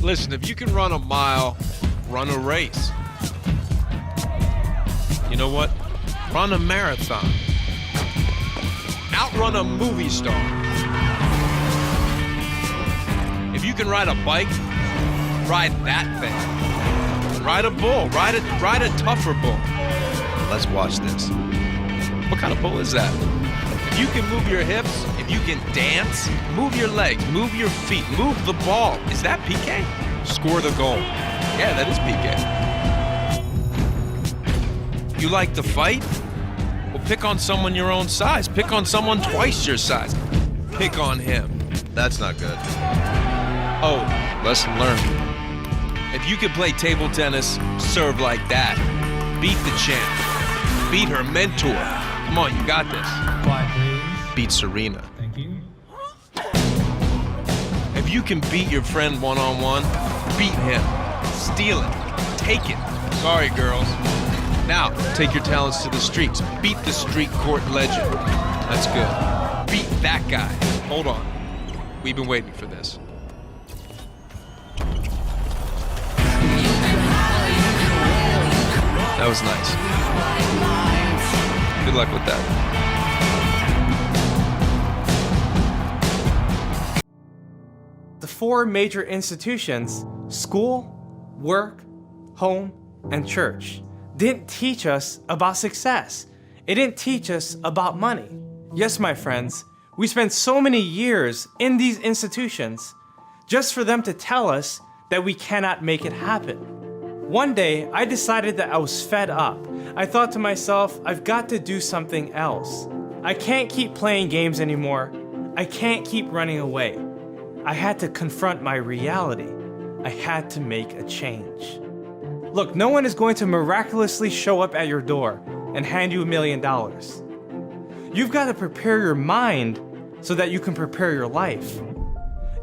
Listen, if you can run a mile, run a race. You know what? Run a marathon. Outrun a movie star. If you can ride a bike, ride that thing. Ride a bull. Ride a tougher bull. Let's watch this. What kind of bull is that? If you can move your hips, if you can dance, move your legs, move your feet, move the ball. Is that PK? Score the goal. Yeah, that is PK. You like to fight? Well, pick on someone your own size. Pick on someone twice your size. Pick on him. That's not good. Oh, lesson learned. If you can play table tennis, serve like that. Beat the champ. Beat her mentor. Come on, you got this. Quiet, please. Beat Serena. Thank you. If you can beat your friend one-on-one, beat him. Steal it. Take it. Sorry, girls. Now, take your talents to the streets. Beat the street court legend. That's good. Beat that guy. Hold on. We've been waiting for this. That was nice. Good luck with that. The four major institutions, school, work, home, and church, didn't teach us about success. It didn't teach us about money. Yes, my friends, we spent so many years in these institutions just for them to tell us that we cannot make it happen. One day, I decided that I was fed up. I thought to myself, I've got to do something else. I can't keep playing games anymore. I can't keep running away. I had to confront my reality. I had to make a change. Look, no one is going to miraculously show up at your door and hand you $1 million. You've got to prepare your mind so that you can prepare your life.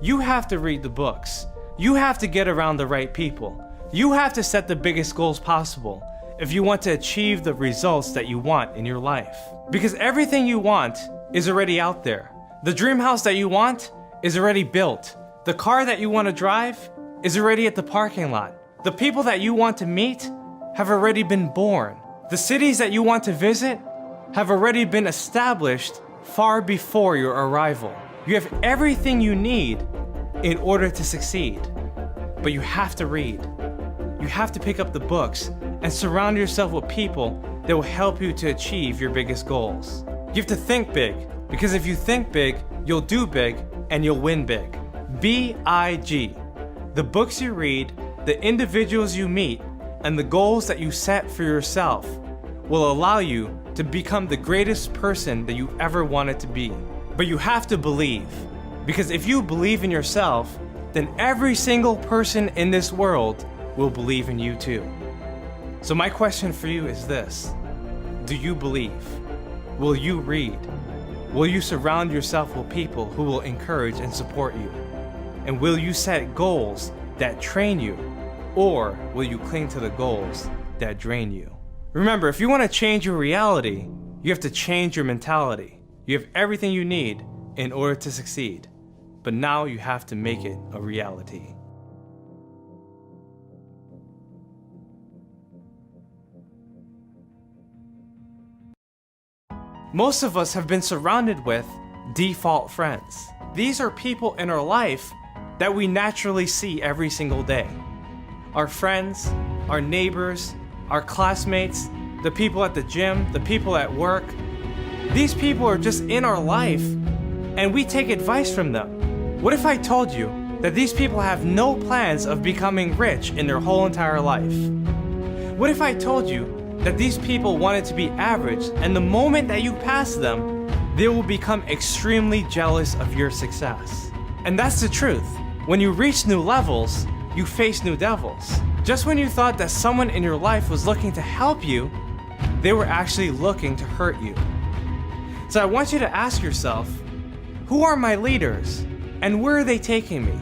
You have to read the books. You have to get around the right people. You have to set the biggest goals possible if you want to achieve the results that you want in your life. Because everything you want is already out there. The dream house that you want is already built. The car that you want to drive is already at the parking lot. The people that you want to meet have already been born. The cities that you want to visit have already been established far before your arrival. You have everything you need in order to succeed. But you have to read. You have to pick up the books and surround yourself with people that will help you to achieve your biggest goals. You have to think big, because if you think big, you'll do big and you'll win big. B-I-G. The books you read, the individuals you meet, and the goals that you set for yourself will allow you to become the greatest person that you ever wanted to be. But you have to believe, because if you believe in yourself, then every single person in this world will believe in you too. So my question for you is this: do you believe? Will you read? Will you surround yourself with people who will encourage and support you? And will you set goals that train you? Or will you cling to the goals that drain you? Remember, if you want to change your reality, you have to change your mentality. You have everything you need in order to succeed. But now you have to make it a reality. Most of us have been surrounded with default friends. These are people in our life that we naturally see every single day. Our friends, our neighbors, our classmates, the people at the gym, the people at work. These people are just in our life and we take advice from them. What if I told you that these people have no plans of becoming rich in their whole entire life? What if I told you that these people wanted to be average, and the moment that you pass them, they will become extremely jealous of your success? And that's the truth. When you reach new levels, you face new devils. Just when you thought that someone in your life was looking to help you, they were actually looking to hurt you. So I want you to ask yourself, who are my leaders, and where are they taking me?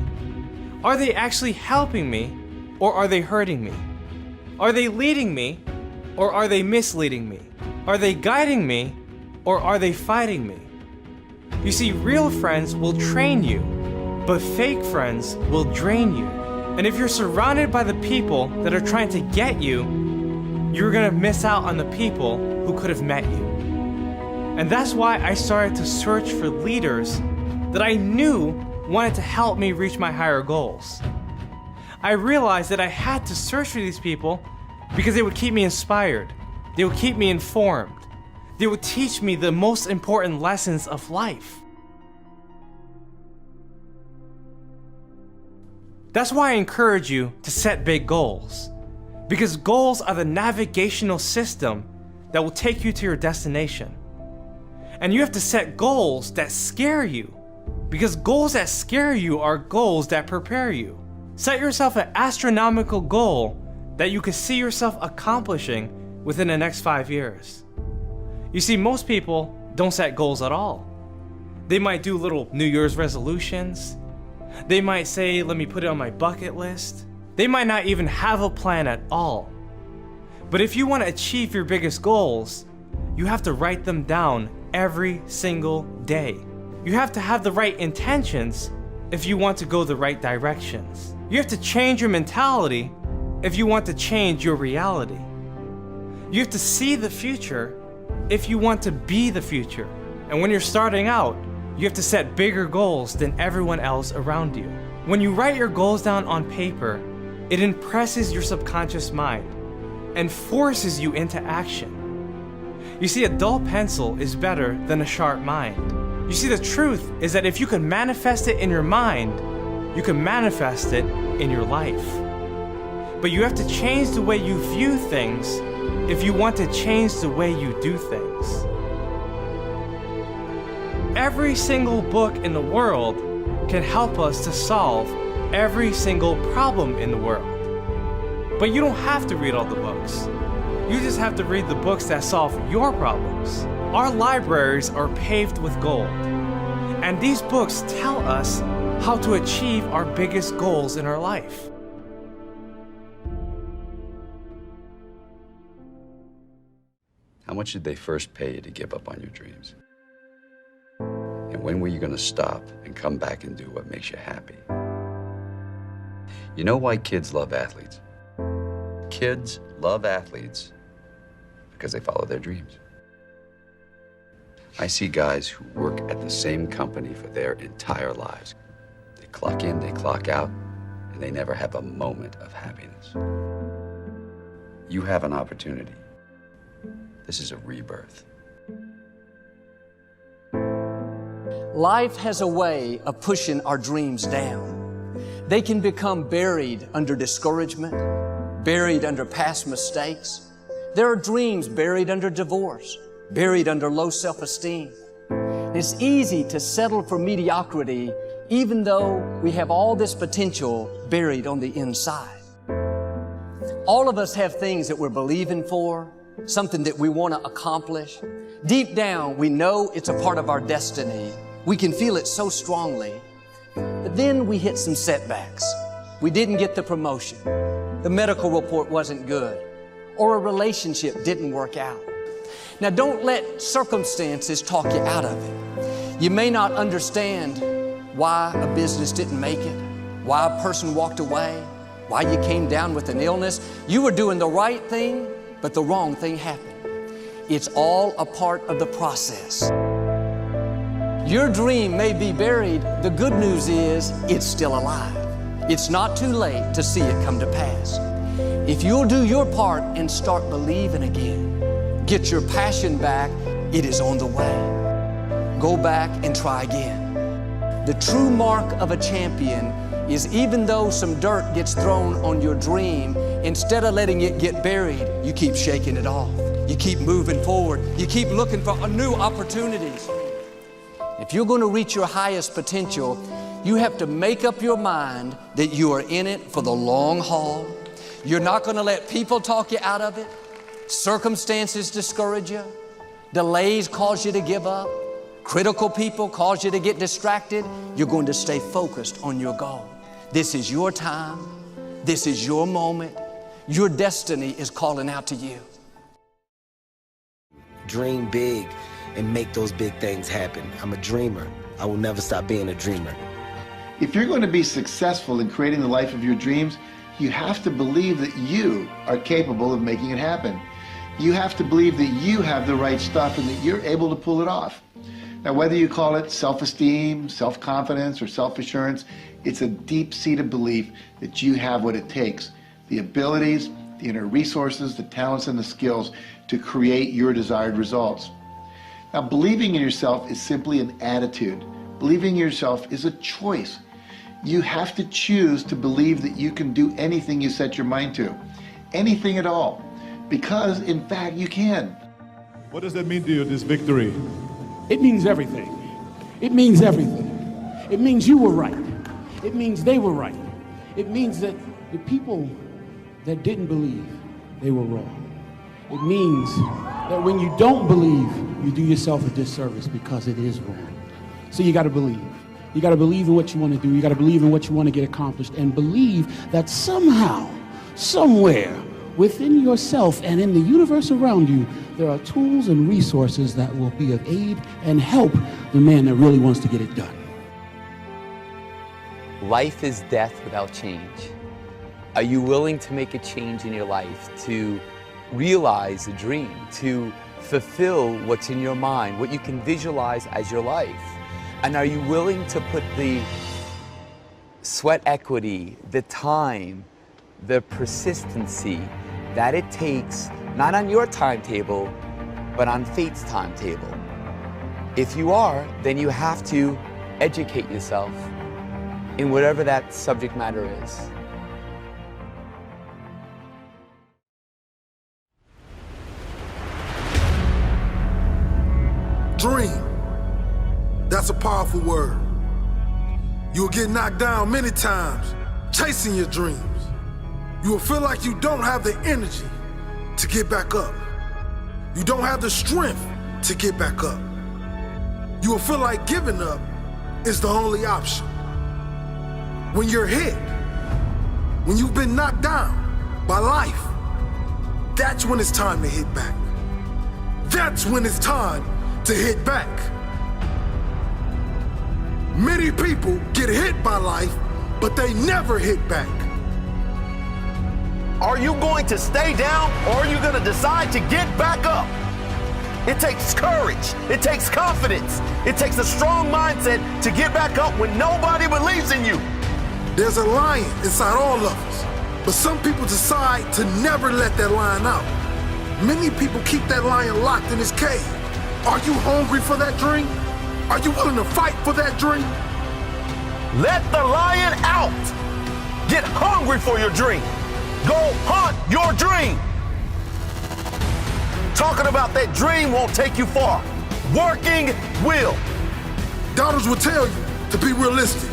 Are they actually helping me, or are they hurting me? Are they leading me, or are they misleading me? Are they guiding me, or are they fighting me? You see, real friends will train you, but fake friends will drain you. And if you're surrounded by the people that are trying to get you, you're gonna miss out on the people who could have met you. And that's why I started to search for leaders that I knew wanted to help me reach my higher goals. I realized that I had to search for these people because they would keep me inspired. They would keep me informed. They would teach me the most important lessons of life. That's why I encourage you to set big goals, because goals are the navigational system that will take you to your destination. And you have to set goals that scare you, because goals that scare you are goals that prepare you. Set yourself an astronomical goal that you can see yourself accomplishing within the next 5 years. You see, most people don't set goals at all. They might do little New Year's resolutions. They might say, let me put it on my bucket list. They might not even have a plan at all. But if you want to achieve your biggest goals, you have to write them down every single day. You have to have the right intentions if you want to go the right directions. You have to change your mentality if you want to change your reality. You have to see the future if you want to be the future. And when you're starting out, you have to set bigger goals than everyone else around you. When you write your goals down on paper, it impresses your subconscious mind and forces you into action. You see, a dull pencil is better than a sharp mind. You see, the truth is that if you can manifest it in your mind, you can manifest it in your life. But you have to change the way you view things if you want to change the way you do things. Every single book in the world can help us to solve every single problem in the world. But you don't have to read all the books. You just have to read the books that solve your problems. Our libraries are paved with gold. And these books tell us how to achieve our biggest goals in our life. How much did they first pay you to give up on your dreams? And when were you going to stop and come back and do what makes you happy? You know why kids love athletes? Kids love athletes because they follow their dreams. I see guys who work at the same company for their entire lives. They clock in, they clock out, and they never have a moment of happiness. You have an opportunity. This is a rebirth. Life has a way of pushing our dreams down. They can become buried under discouragement, buried under past mistakes. There are dreams buried under divorce, buried under low self-esteem. It's easy to settle for mediocrity even though we have all this potential buried on the inside. All of us have things that we're believing for, something that we want to accomplish. Deep down, we know it's a part of our destiny. We can feel it so strongly. But then we hit some setbacks. We didn't get the promotion. The medical report wasn't good. Or a relationship didn't work out. Now, don't let circumstances talk you out of it. You may not understand why a business didn't make it, why a person walked away, why you came down with an illness. You were doing the right thing, but the wrong thing happened. It's all a part of the process. Your dream may be buried. The good news is it's still alive. It's not too late to see it come to pass. If you'll do your part and start believing again, get your passion back, it is on the way. Go back and try again. The true mark of a champion is even though some dirt gets thrown on your dream, instead of letting it get buried, you keep shaking it off. You keep moving forward. You keep looking for new opportunities. If you're going to reach your highest potential, you have to make up your mind that you are in it for the long haul. You're not going to let people talk you out of it. Circumstances discourage you. Delays cause you to give up. Critical people cause you to get distracted. You're going to stay focused on your goal. This is your time. This is your moment. Your destiny is calling out to you. Dream big and make those big things happen. I'm a dreamer. I will never stop being a dreamer. If you're going to be successful in creating the life of your dreams, you have to believe that you are capable of making it happen. You have to believe that you have the right stuff and that you're able to pull it off. Now, whether you call it self-esteem, self-confidence, or self-assurance, it's a deep-seated belief that you have what it takes, the abilities, the inner resources, the talents, and the skills to create your desired results. Now, believing in yourself is simply an attitude. Believing in yourself is a choice. You have to choose to believe that you can do anything you set your mind to, anything at all, because in fact you can. What does that mean to you, this victory? It means everything. It means everything. It means you were right. It means they were right. It means that the people that didn't believe, they were wrong. It means that when you don't believe, you do yourself a disservice because it is wrong. So you got to believe. You got to believe in what you want to do. You got to believe in what you want to get accomplished, and believe that somehow, somewhere within yourself and in the universe around you, there are tools and resources that will be of aid and help the man that really wants to get it done. Life is death without change. Are you willing to make a change in your life, to realize a dream, to fulfill what's in your mind, what you can visualize as your life? And are you willing to put the sweat equity, the time, the persistency that it takes, not on your timetable, but on fate's timetable? If you are, then you have to educate yourself in whatever that subject matter is. Dream. That's a powerful word. You'll get knocked down many times chasing your dreams. You will feel like you don't have the energy to get back up. You don't have the strength to get back up. You will feel like giving up is the only option. When you're hit, when you've been knocked down by life, that's when it's time to hit back. That's when it's time to hit back. Many people get hit by life, but they never hit back. Are you going to stay down, or are you going to decide to get back up? It takes courage. It takes confidence. It takes a strong mindset to get back up when nobody believes in you. There's a lion inside all of us, but some people decide to never let that lion out. Many people keep that lion locked in his cage. Are you hungry for that dream? Are you willing to fight for that dream? Let the lion out. Get hungry for your dream. Go hunt your dream. Talking about that dream won't take you far. Working will. Doubters will tell you to be realistic.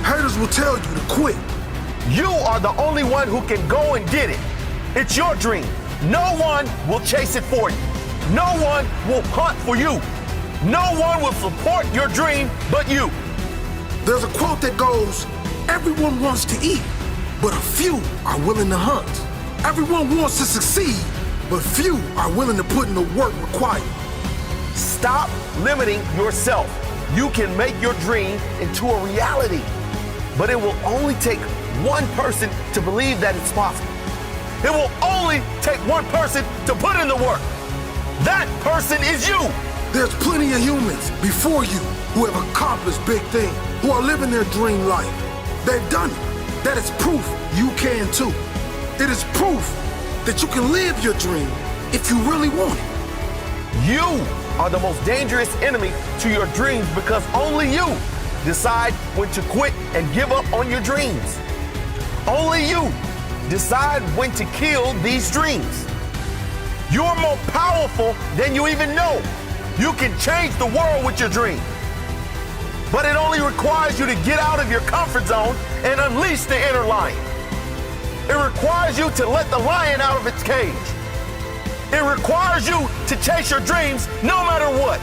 Haters will tell you to quit. You are the only one who can go and get it. It's your dream. No one will chase it for you. No one will hunt for you. No one will support your dream but you. There's a quote that goes, everyone wants to eat, but a few are willing to hunt. Everyone wants to succeed, but few are willing to put in the work required. Stop limiting yourself. You can make your dream into a reality, but it will only take one person to believe that it's possible. It will only take one person to put in the work. That person is you. There's plenty of humans before you who have accomplished big things, who are living their dream life. They've done it. That is proof you can too. It is proof that you can live your dream if you really want it. You are the most dangerous enemy to your dreams because only you decide when to quit and give up on your dreams. Only you decide when to kill these dreams. You're more powerful than you even know. You can change the world with your dream. But it only requires you to get out of your comfort zone and unleash the inner lion. It requires you to let the lion out of its cage. It requires you to chase your dreams no matter what.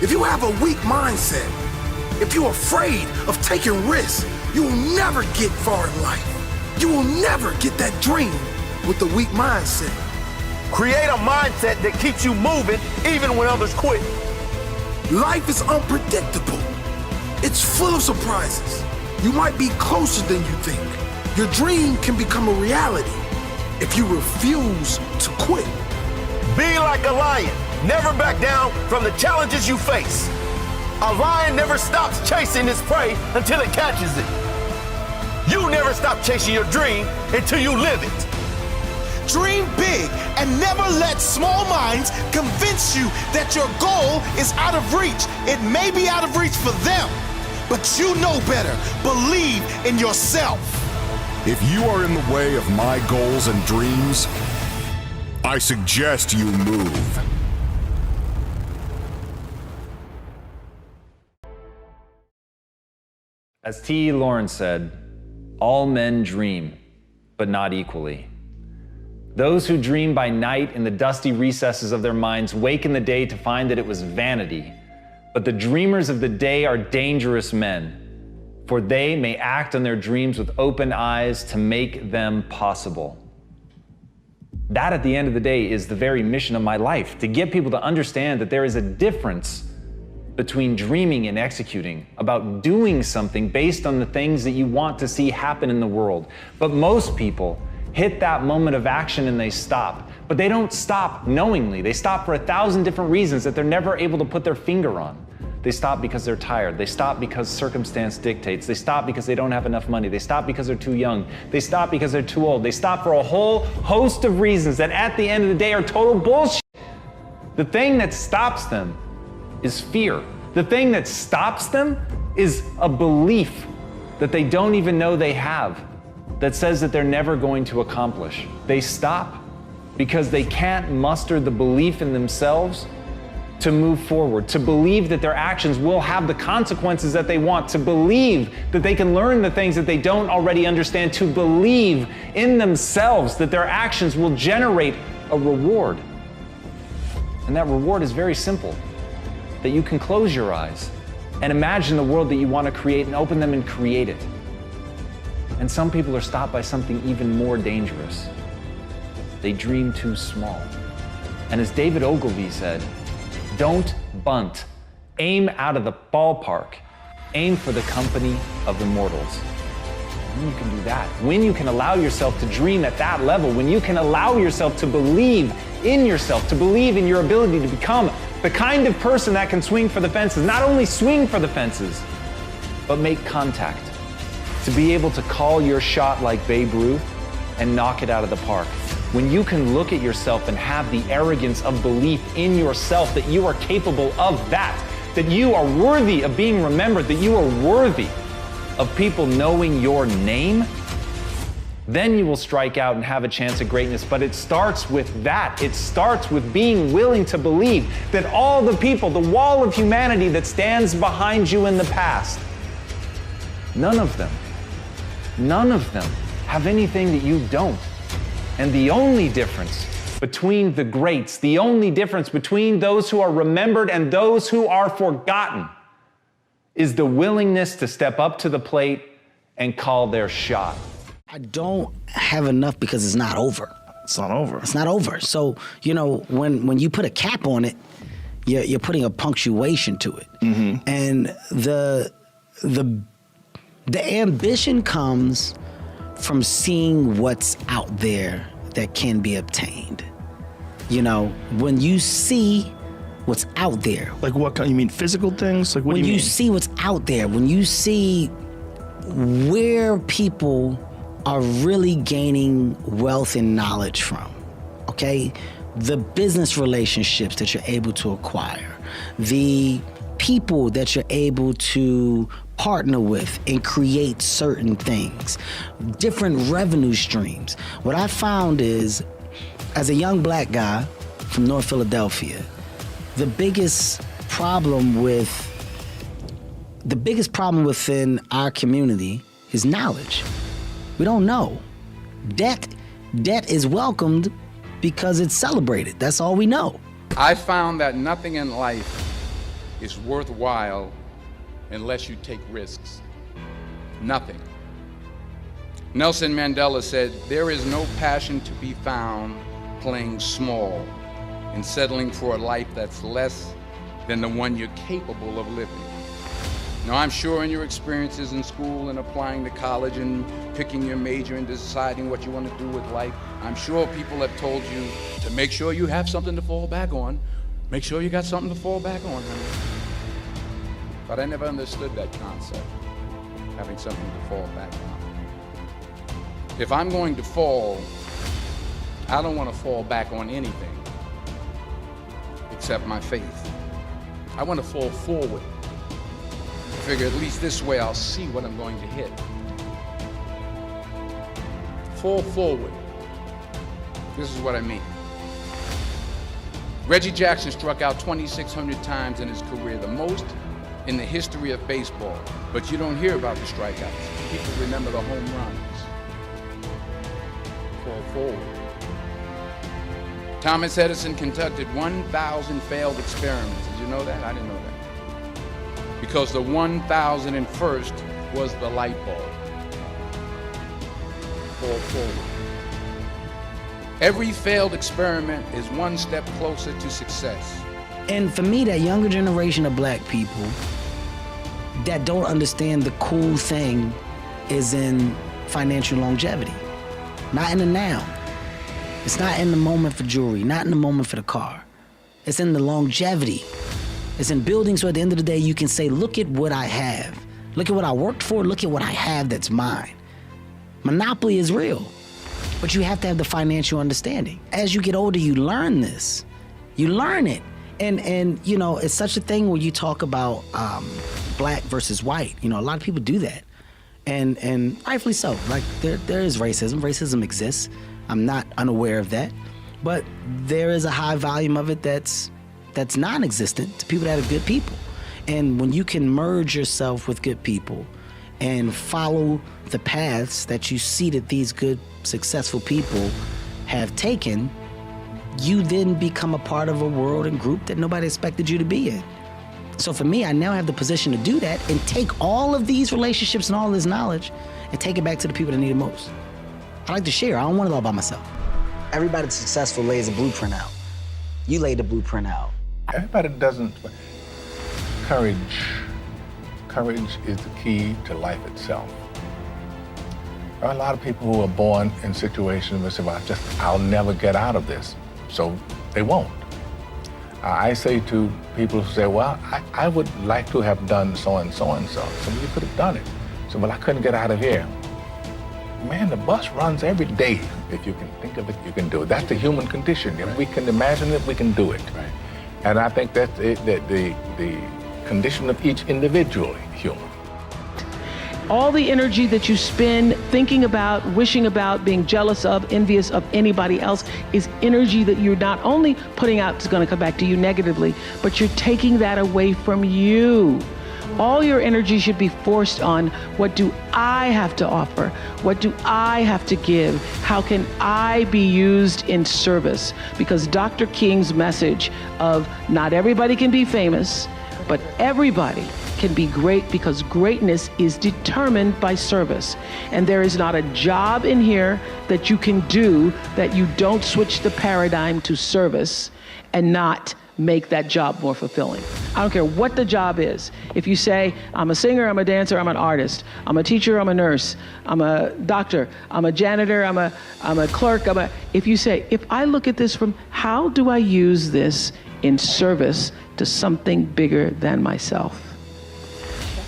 If you have a weak mindset, if you're afraid of taking risks, you will never get far in life. You will never get that dream with a weak mindset. Create a mindset that keeps you moving even when others quit. Life is unpredictable. It's full of surprises. You might be closer than you think. Your dream can become a reality if you refuse to quit. Be like a lion. Never back down from the challenges you face. A lion never stops chasing his prey until it catches it. You never stop chasing your dream until you live it. Dream big and never let small minds convince you that your goal is out of reach. It may be out of reach for them, but you know better. Believe in yourself. If you are in the way of my goals and dreams, I suggest you move. As T.E. Lawrence said, all men dream, but not equally. Those who dream by night in the dusty recesses of their minds wake in the day to find that it was vanity. But the dreamers of the day are dangerous men, for they may act on their dreams with open eyes to make them possible. That, at the end of the day, is the very mission of my life, to get people to understand that there is a difference between dreaming and executing, about doing something based on the things that you want to see happen in the world. But most people hit that moment of action and they stop. But they don't stop knowingly. They stop for 1,000 different reasons that they're never able to put their finger on. They stop because they're tired. They stop because circumstance dictates. They stop because they don't have enough money. They stop because they're too young. They stop because they're too old. They stop for a whole host of reasons that at the end of the day are total bullshit. The thing that stops them is fear. The thing that stops them is a belief that they don't even know they have, that says that they're never going to accomplish. They stop because they can't muster the belief in themselves to move forward, to believe that their actions will have the consequences that they want, to believe that they can learn the things that they don't already understand, to believe in themselves that their actions will generate a reward. And that reward is very simple, that you can close your eyes and imagine the world that you want to create and open them and create it. And some people are stopped by something even more dangerous. They dream too small. And as David Ogilvy said, don't bunt. Aim out of the ballpark. Aim for the company of immortals. When you can do that, when you can allow yourself to dream at that level, when you can allow yourself to believe in yourself, to believe in your ability to become the kind of person that can swing for the fences, not only swing for the fences, but make contact. To be able to call your shot like Babe Ruth and knock it out of the park. When you can look at yourself and have the arrogance of belief in yourself that you are capable of that you are worthy of being remembered, that you are worthy of people knowing your name, then you will strike out and have a chance at greatness. But it starts with that. It starts with being willing to believe that all the people, the wall of humanity that stands behind you in the past, none of them have anything that you don't. And the only difference between the greats, the only difference between those who are remembered and those who are forgotten, is the willingness to step up to the plate and call their shot. I don't have enough because it's not over. It's not over. It's not over. So, you know, when you put a cap on it, you're putting a punctuation to it. Mm-hmm. And the ambition comes from seeing what's out there that can be obtained. You know, when you see what's out there. Like what kind? You mean physical things? Like what do you mean? When you see what's out there, when you see where people are really gaining wealth and knowledge from, okay? The business relationships that you're able to acquire, the people that you're able to partner with and create certain things, different revenue streams. What I found is, as a young black guy from North Philadelphia, the biggest problem within our community is knowledge. We don't know. Debt is welcomed because it's celebrated. That's all we know. I found that nothing in life is worthwhile unless you take risks. Nothing. Nelson Mandela said, "There is no passion to be found playing small and settling for a life that's less than the one you're capable of living." Now, I'm sure in your experiences in school and applying to college and picking your major and deciding what you want to do with life, I'm sure people have told you to make sure you have something to fall back on. Make sure you got something to fall back on, honey. But I never understood that concept, having something to fall back on. If I'm going to fall, I don't want to fall back on anything except my faith. I want to fall forward. I figure at least this way I'll see what I'm going to hit. Fall forward. This is what I mean. Reggie Jackson struck out 2,600 times in his career, the most in the history of baseball. But you don't hear about the strikeouts. People remember the home runs. Fall forward. Thomas Edison conducted 1,000 failed experiments. Did you know that? I didn't know that. Because the 1,001st was the light bulb. Fall forward. Every failed experiment is one step closer to success. And for me, that younger generation of black people that don't understand the cool thing is in financial longevity, not in the now. It's not in the moment for jewelry, not in the moment for the car. It's in the longevity. It's in building, so at the end of the day, you can say, look at what I have. Look at what I worked for, look at what I have that's mine. Monopoly is real, but you have to have the financial understanding. As you get older, you learn this. You learn it. And you know, it's such a thing when you talk about black versus white. You know, a lot of people do that. And rightfully so. Like, there is racism. Racism exists. I'm not unaware of that. But there is a high volume of it that's non-existent to people that are good people. And when you can merge yourself with good people and follow the paths that you see that these good, successful people have taken, you then become a part of a world and group that nobody expected you to be in. So for me, I now have the position to do that and take all of these relationships and all this knowledge and take it back to the people that need it most. I like to share. I don't want it all by myself. Everybody that's successful lays a blueprint out. You laid the blueprint out. Everybody doesn't. Courage is the key to life itself. There are a lot of people who are born in situations where they say, well, I'll never get out of this. So they won't. I say to people who say, well, I would like to have done so and so and so. So you could have done it. So, well, I couldn't get out of here. Man, the bus runs every day. If you can think of it, you can do it. That's the human condition. If we can imagine it, we can do it. Right. And I think that's the condition of each individual human. All the energy that you spend thinking about, wishing about, being jealous of, envious of anybody else is energy that you're not only putting out is going to come back to you negatively, but you're taking that away from you. All your energy should be forced on, what do I have to offer? What do I have to give? How can I be used in service? Because Dr. King's message of not everybody can be famous, but everybody can be great, because greatness is determined by service. And there is not a job in here that you can do that you don't switch the paradigm to service and not make that job more fulfilling. I don't care what the job is. If you say, I'm a singer, I'm a dancer, I'm an artist, I'm a teacher, I'm a nurse, I'm a doctor, I'm a janitor, I'm a clerk, if you say, if I look at this from, how do I use this in service to something bigger than myself?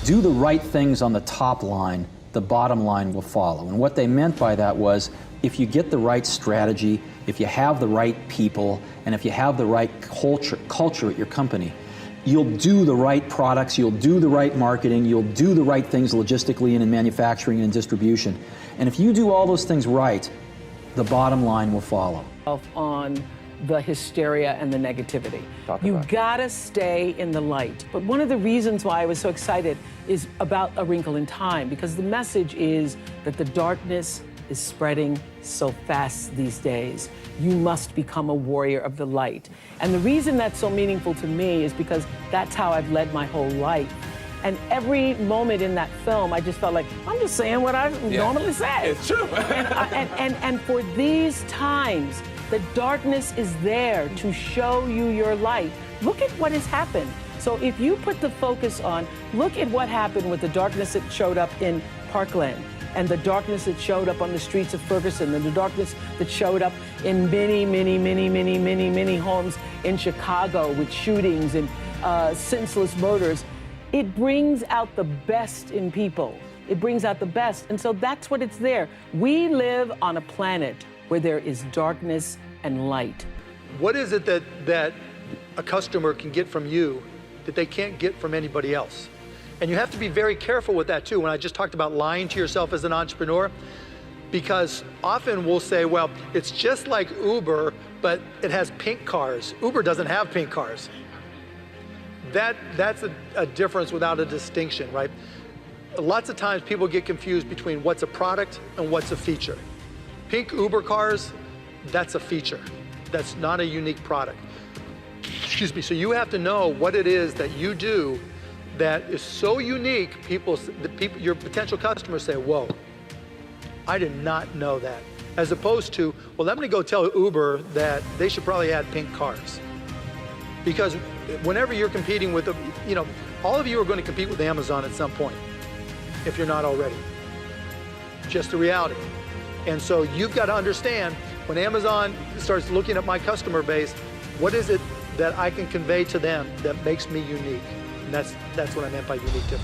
Do the right things on the top line, the bottom line will follow. And what they meant by that was, if you get the right strategy, if you have the right people, and if you have the right culture at your company, you'll do the right products, you'll do the right marketing, you'll do the right things logistically and in manufacturing and in distribution. And if you do all those things right, the bottom line will follow. On the hysteria and the negativity. You gotta stay in the light. But one of the reasons why I was so excited is about A Wrinkle in Time, because the message is that the darkness is spreading so fast these days. You must become a warrior of the light. And the reason that's so meaningful to me is because that's how I've led my whole life. And every moment in that film, I just felt like, I'm just saying what I normally say. It's true. and for these times, the darkness is there to show you your light. Look at what has happened So if you put the focus on, look at what happened with the darkness that showed up in Parkland, and the darkness that showed up on the streets of Ferguson, and the darkness that showed up in many homes in Chicago with shootings and senseless murders. It brings out the best in people. It brings out the best. And so that's what it's there. We live on a planet where there is darkness and light. What is it that a customer can get from you that they can't get from anybody else? And you have to be very careful with that too. When I just talked about lying to yourself as an entrepreneur, because often we'll say, well, it's just like Uber, but it has pink cars. Uber doesn't have pink cars. That's a difference without a distinction, right? Lots of times people get confused between what's a product and what's a feature. Pink Uber cars, that's a feature. That's not a unique product. Excuse me, so you have to know what it is that you do that is so unique, your potential customers say, whoa, I did not know that. As opposed to, well, I'm gonna go tell Uber that they should probably add pink cars. Because whenever you're competing with, all of you are gonna compete with Amazon at some point, if you're not already. Just the reality. And so you've got to understand, when Amazon starts looking at my customer base, what is it that I can convey to them that makes me unique? And that's what I meant by unique difference.